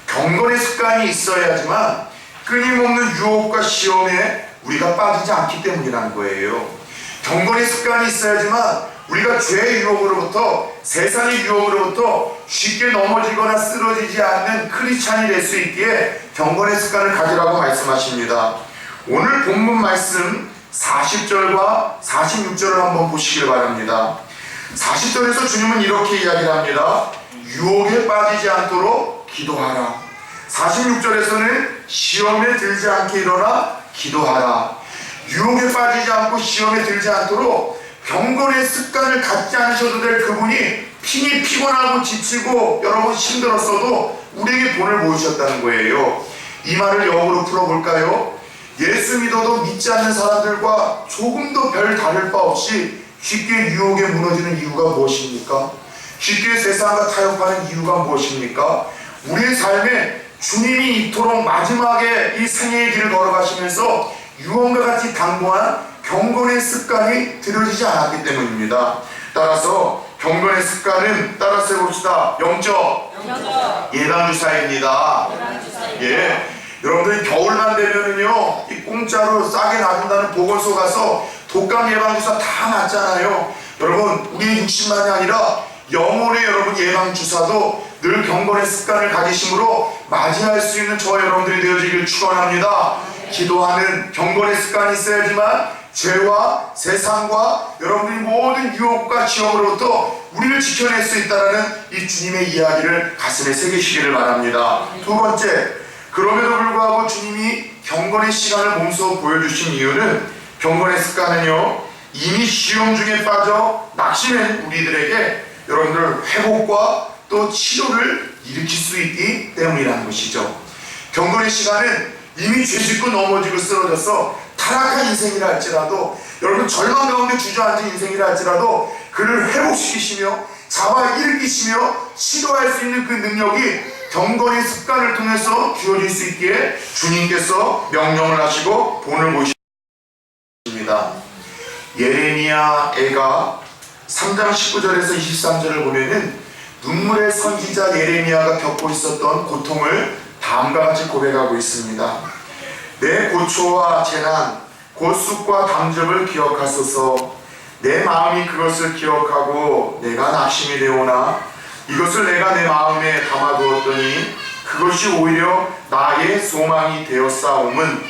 경건의 습관이 있어야지만 끊임없는 유혹과 시험에 우리가 빠지지 않기 때문이라는 거예요. 경건의 습관이 있어야지만 우리가 죄의 유혹으로부터, 세상의 유혹으로부터 쉽게 넘어지거나 쓰러지지 않는 크리스찬이 될 수 있기에 경건의 습관을 가지라고 말씀하십니다. 오늘 본문 말씀 40절과 46절을 한번 보시길 바랍니다. 40절에서 주님은 이렇게 이야기를 합니다. 유혹에 빠지지 않도록 기도하라. 46절에서는 시험에 들지 않게 일어나 기도하라. 유혹에 빠지지 않고 시험에 들지 않도록 경건의 습관을 갖지 않으셔도 될 그분이 핑이 피곤하고 지치고 여러분 힘들었어도 우리에게 본을 보이셨다는 거예요. 이 말을 영어로 풀어볼까요? 예수 믿어도 믿지 않는 사람들과 조금도 별 다를 바 없이 쉽게 유혹에 무너지는 이유가 무엇입니까? 쉽게 세상과 타협하는 이유가 무엇입니까? 우리의 삶에 주님이 이토록 마지막에 이 생애의 길을 걸어가시면서 유언과 같이 당부한 경건의 습관이 들여지지 않았기 때문입니다. 따라서 경건의 습관은 따라서 해봅시다. 영적 예방주사입니다. 예, 여러분들이 겨울만 되면은요, 이 공짜로 싸게 놔준다는 보건소 가서 독감 예방주사 다 맞잖아요. 여러분, 우리 60만이 아니라 영혼의 여러분 예방주사도 늘 경건의 습관을 가지심으로 맞이할 수 있는 저와 여러분들이 되어지기를 축원합니다. 기도하는 경건의 습관이 있어야지만 죄와 세상과 여러분들이 모든 유혹과 시험으로부터 우리를 지켜낼 수 있다는 이 주님의 이야기를 가슴에 새기시기를 바랍니다. 두 번째, 그럼에도 불구하고 주님이 경건의 시간을 몸소 보여주신 이유는 경건의 습관은요, 이미 시험 중에 빠져 낙심한 우리들에게 여러분들 회복과 또 치료를 일으킬 수 있기 때문이라는 것이죠. 경건의 시간은 이미 죄짓고 넘어지고 쓰러져서 타락한 인생이라 할지라도, 여러분 절망 가운데 주저앉은 인생이라 할지라도 그를 회복시키시며 잡아 일으키시며 치료할 수 있는 그 능력이 경건의 습관을 통해서 주어질 수 있기에 주님께서 명령을 하시고 본을 보이십니다. 예레미야 애가 3장 19절에서 23절을 보면은 눈물의 선지자 예레미야가 겪고 있었던 고통을 다음과 같이 고백하고 있습니다. 내 고초와 재난, 고쑥과 담즙을 기억하소서. 내 마음이 그것을 기억하고 내가 낙심이 되오나 이것을 내가 내 마음에 담아두었더니 그것이 오히려 나의 소망이 되었사옴은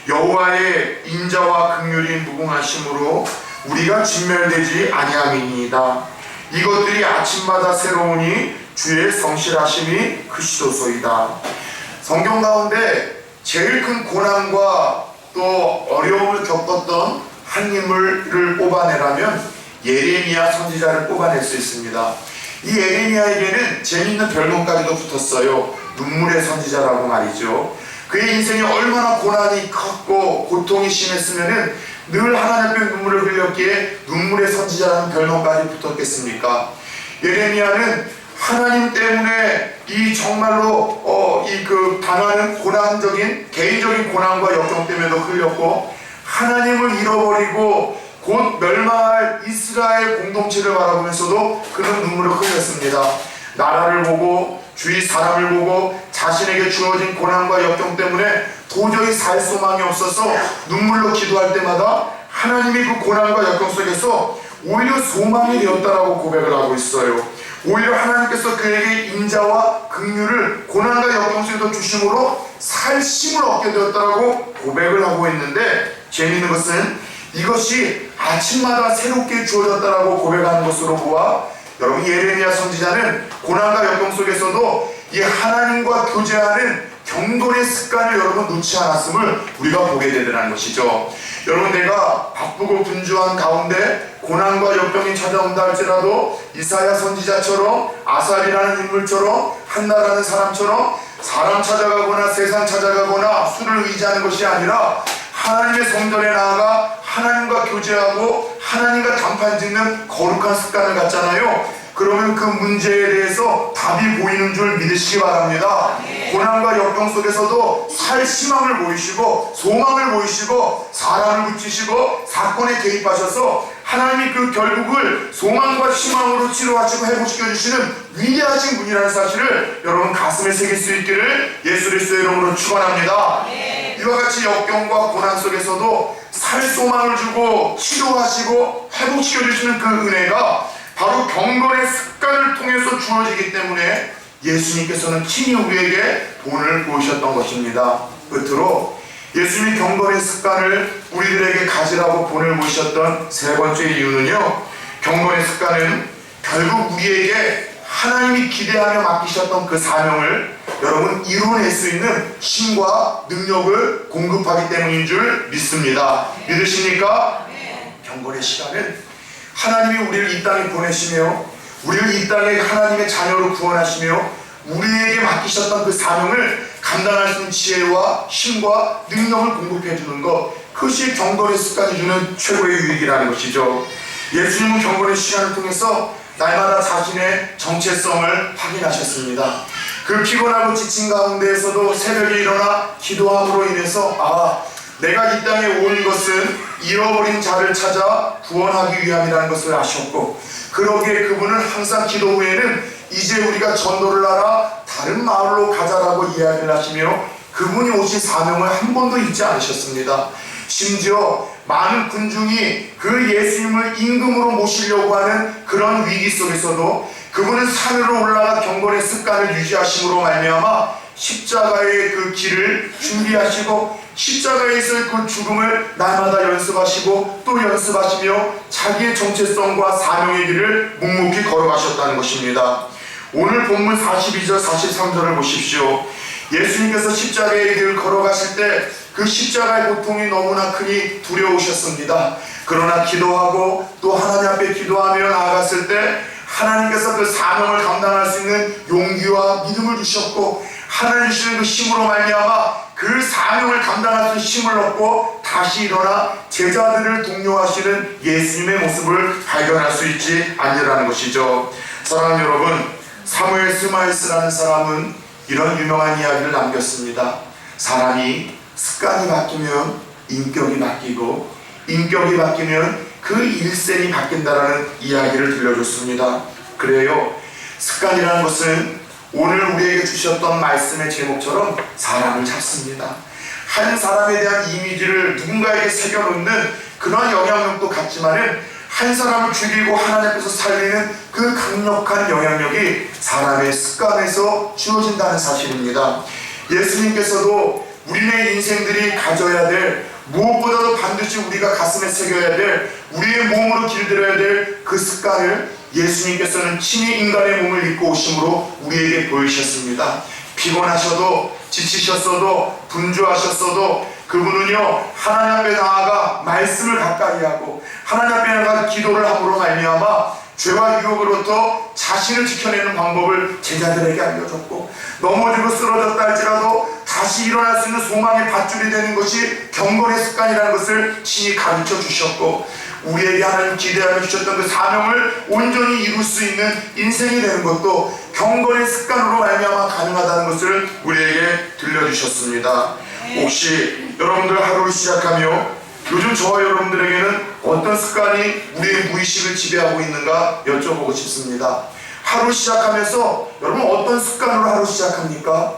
여호와의 인자와 긍휼이 무궁하심으로 우리가 진멸되지 아니함이니이다. 이것들이 아침마다 새로우니 주의 성실하심이 크시도소이다. 성경 가운데 제일 큰 고난과 또 어려움을 겪었던 한 인물을 뽑아내라면 예레미야 선지자를 뽑아낼 수 있습니다. 이 예레미야에게는 재미있는 별명까지도 붙었어요. 눈물의 선지자라고 말이죠. 그의 인생이 얼마나 고난이 컸고 고통이 심했으면은 늘 하나님 앞에 눈물을 흘렸기에 눈물의 선지자라는 별명까지 붙었겠습니까? 예레미야는 하나님 때문에 이 정말로 당하는 고난적인 개인적인 고난과 역경 때문에도 흘렸고, 하나님을 잃어버리고 곧 멸망할 이스라엘 공동체를 바라보면서도 그는 눈물을 흘렸습니다. 나라를 보고 주위 사람을 보고 자신에게 주어진 고난과 역경 때문에 도저히 살 소망이 없어서 눈물로 기도할 때마다 하나님이 그 고난과 역경 속에서 오히려 소망이 되었다라고 고백을 하고 있어요. 오히려 하나님께서 그에게 인자와 긍휼을 고난과 역경 속에서 주심으로 살 힘을 얻게 되었다라고 고백을 하고 있는데, 재미있는 것은 이것이 아침마다 새롭게 주어졌다라고 고백하는 것으로 보아 여러분, 예레미야 선지자는 고난과 역경 속에서도 이 하나님과 교제하는 경건의 습관을 여러분 놓지 않았음을 우리가 보게 되더라는 것이죠. 여러분, 내가 바쁘고 분주한 가운데 고난과 역경이 찾아온다 할지라도 이사야 선지자처럼, 아삽이라는 인물처럼, 한나라는 사람처럼 사람 찾아가거나 세상 찾아가거나 수를 의지하는 것이 아니라 하나님의 성전에 나아가 하나님과 교제하고 하나님과 담판 짓는 거룩한 습관을 갖잖아요. 그러면 그 문제에 대해서 답이 보이는 줄 믿으시기 바랍니다. 고난과 역경 속에서도 살 희망을 보이시고 소망을 보이시고 사람을 붙이시고 사건에 개입하셔서 하나님이 그 결국을 소망과 희망으로 치료하시고 회복시켜 주시는 위대하신 분이라는 사실을 여러분 가슴에 새길 수 있기를 예수 그리스도의 이름으로 축원합니다. 이와 같이 역경과 고난 속에서도 살 소망을 주고 치료하시고 회복시켜 주시는 그 은혜가 바로 경건의 습관을 통해서 주어지기 때문에 예수님께서는 친히 우리에게 본을 보이셨던 것입니다. 끝으로 예수님이 경건의 습관을 우리들에게 가지라고 본을 보이셨던 세 번째 이유는요, 경건의 습관은 결국 우리에게 하나님이 기대하며 맡기셨던 그 사명을 여러분 이뤄낼 수 있는 힘과 능력을 공급하기 때문인 줄 믿습니다. 믿으십니까? 경건의 시간은 하나님이 우리를 이 땅에 보내시며 우리를 이 땅에 하나님의 자녀로 구원하시며 우리에게 맡기셨던 그 사명을 감당할 수 있는 지혜와 힘과 능력을 공급해 주는 것, 그것이 경건의 습관이 주는 최고의 유익이라는 것이죠. 예수님은 경건의 시간을 통해서 날마다 자신의 정체성을 확인하셨습니다. 그 피곤하고 지친 가운데에서도 새벽에 일어나 기도함으로 인해서 내가 이 땅에 온 것은 잃어버린 자를 찾아 구원하기 위함이라는 것을 아셨고, 그러기에 그분은 항상 기도 후에는 이제 우리가 전도를 하라 다른 마을로 가자라고 이야기를 하시며 그분이 오신 사명을 한 번도 잊지 않으셨습니다. 심지어 많은 군중이 그 예수님을 임금으로 모시려고 하는 그런 위기 속에서도 그분은 산으로 올라가 경건의 습관을 유지하심으로 말미암아 십자가의 그 길을 준비하시고 십자가에서의 그 죽음을 날마다 연습하시고 또 연습하시며 자기의 정체성과 사명의 길을 묵묵히 걸어가셨다는 것입니다. 오늘 본문 42절 43절을 보십시오. 예수님께서 십자가의 길을 걸어가실 때 그 십자가의 고통이 너무나 크니 두려우셨습니다. 그러나 기도하고 또 하나님 앞에 기도하며 나아갔을 때 하나님께서 그 사명을 감당할 수 있는 용기와 믿음을 주셨고, 하나님 주시는 그 힘으로 말미암아 그 사명을 감당할 수 있는 힘을 얻고 다시 일어나 제자들을 독려하시는 예수님의 모습을 발견할 수 있지 않느라는 것이죠. 사랑하는 여러분, 사무엘 스마이스라는 사람은 이런 유명한 이야기를 남겼습니다. 사람이 습관이 바뀌면 인격이 바뀌고 인격이 바뀌면 그 일생이 바뀐다라는 이야기를 들려줬습니다. 그래요, 습관이라는 것은 오늘 우리에게 주셨던 말씀의 제목처럼 사람을 잡습니다. 한 사람에 대한 이미지를 누군가에게 새겨놓는 그런 영향력도 같지만은 한 사람을 죽이고 하나님 앞에서 살리는 그 강력한 영향력이 사람의 습관에서 주어진다는 사실입니다. 예수님께서도 우리네 인생들이 가져야 될, 무엇보다도 반드시 우리가 가슴에 새겨야 될, 우리의 몸으로 길들여야 될 그 습관을 예수님께서는 친히 인간의 몸을 입고 오심으로 우리에게 보이셨습니다. 피곤하셔도, 지치셨어도, 분주하셨어도 그분은요 하나님 앞에 나아가 말씀을 가까이 하고 하나님 앞에 나아가 기도를 함으로 말미암아 죄와 유혹으로부터 자신을 지켜내는 방법을 제자들에게 알려줬고, 넘어지고 쓰러졌다 할지라도 다시 일어날 수 있는 소망의 밧줄이 되는 것이 경건의 습관이라는 것을 친히 가르쳐 주셨고, 우리에게 하나님 기대하여 주셨던 그 사명을 온전히 이룰 수 있는 인생이 되는 것도 경건의 습관으로 말미암아 가능하다는 것을 우리에게 들려주셨습니다. 혹시 여러분들 하루를 시작하며 요즘 저와 여러분들에게는 어떤 습관이 우리의 무의식을 지배하고 있는가 여쭤보고 싶습니다. 하루 시작하면서 여러분 어떤 습관으로 하루 시작합니까?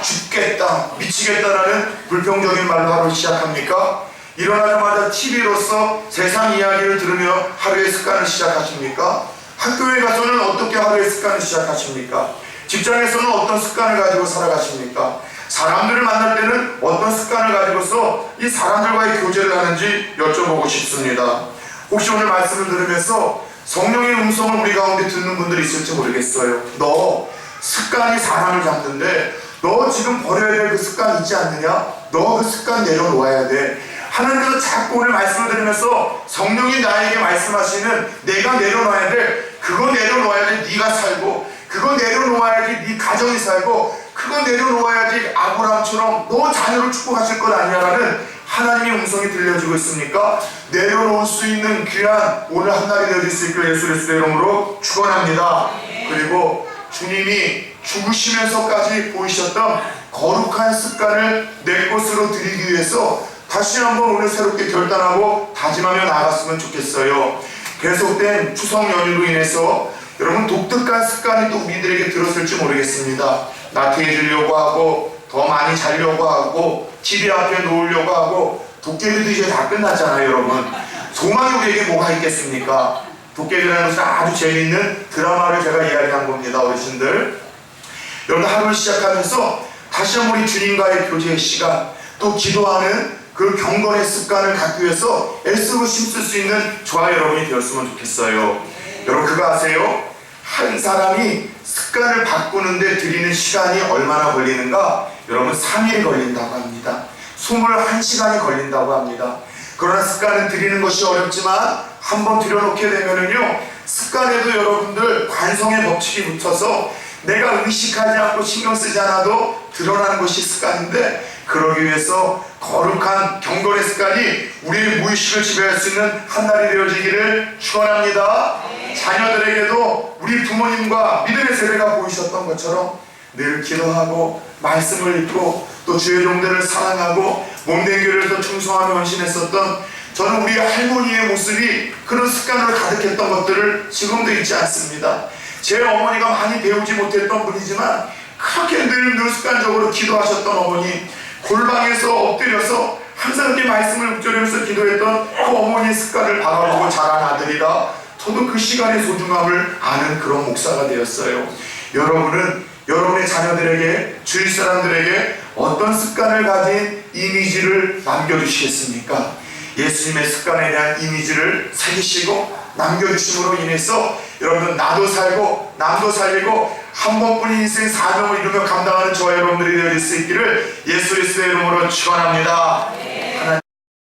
죽겠다, 미치겠다라는 불평적인 말로 하루 시작합니까? 일어나자마자 TV로서 세상 이야기를 들으며 하루의 습관을 시작하십니까? 학교에 가서는 어떻게 하루의 습관을 시작하십니까? 직장에서는 어떤 습관을 가지고 살아가십니까? 사람들을 만날 때는 어떤 습관을 가지고서 이 사람들과의 교제를 하는지 여쭤보고 싶습니다. 혹시 오늘 말씀을 들으면서 성령의 음성을 우리 가운데 듣는 분들이 있을지 모르겠어요. 너 습관이 사람을 잡는데 너 지금 버려야 될 그 습관 있지 않느냐? 너 그 습관 내려놓아야 돼. 하나님께서 자꾸 오늘 말씀을 들으면서 성령이 나에게 말씀하시는 내가 내려놔야 돼, 그거 내려놓아야 돼. 네가 살고 그거 내려놓아야지 네 가정이 살고 그거 내려놓아야지 아브라함처럼 너 자녀를 축복하실 것 아니냐라는 하나님의 음성이 들려주고 있습니까? 내려놓을 수 있는 귀한 오늘 한날이 되어질 수 있기를 예수 그리스도의 이름으로 축원합니다. 그리고 주님이 죽으시면서까지 보이셨던 거룩한 습관을 내 것으로 드리기 위해서 다시 한번 오늘 새롭게 결단하고 다짐하며 나아갔으면 좋겠어요. 계속된 추석 연휴로 인해서 여러분 독특한 습관이 또 우리들에게 들었을지 모르겠습니다. 나태해지려고 하고 더 많이 자려고 하고 TV 앞에 놓으려고 하고, 도깨비도 이제 다 끝났잖아요. 여러분 소망이 우리에게 뭐가 있겠습니까? 도깨비라는 것은 아주 재미있는 드라마를 제가 이야기한 겁니다. 어르신들, 여러분 하루를 시작하면서 다시 한번 우리 주님과의 교제의 시간, 또 기도하는 그 경건의 습관을 갖기 위해서 애쓰고 힘쓸 수 있는 저와 여러분이 되었으면 좋겠어요. 여러분 그거 아세요? 한 사람이 습관을 바꾸는데 들이는 시간이 얼마나 걸리는가? 여러분 3일이 걸린다고 합니다. 21시간이 걸린다고 합니다. 그러나 습관은 들이는 것이 어렵지만 한번 들여놓게 되면은요, 습관에도 여러분들 관성의 법칙이 붙어서 내가 의식하지 않고 신경 쓰지 않아도 드러나는 것이 습관인데, 그러기 위해서 거룩한 경건의 습관이 우리의 무의식을 지배할 수 있는 한날이 되어지기를 축원합니다. 자녀들에게도 우리 부모님과 믿음의 세례가 보이셨던 것처럼 늘 기도하고 말씀을 읽고 또 주의 종들을 사랑하고 몸된 교회를 더 충성하며 헌신했었던, 저는 우리 할머니의 모습이 그런 습관으로 가득했던 것들을 지금도 잊지 않습니다. 제 어머니가 많이 배우지 못했던 분이지만 그렇게 늘 습관적으로 기도하셨던 어머니, 골방에서 엎드려서 항상 이렇게 말씀을 묵절하면서 기도했던 그 어머니의 습관을 바라보고 자란 아들이라 저도 그 시간의 소중함을 아는 그런 목사가 되었어요. 여러분은 여러분의 자녀들에게, 주위 사람들에게 어떤 습관을 가진 이미지를 남겨주시겠습니까? 예수님의 습관에 대한 이미지를 새기시고 남겨주심으로 인해서 여러분 나도 살고 남도 살리고 한 번뿐인 인생 사명을 이루며 감당하는 저와 여러분들이 되어질 수 있기를 예수 그리스도의 이름으로 축원합니다.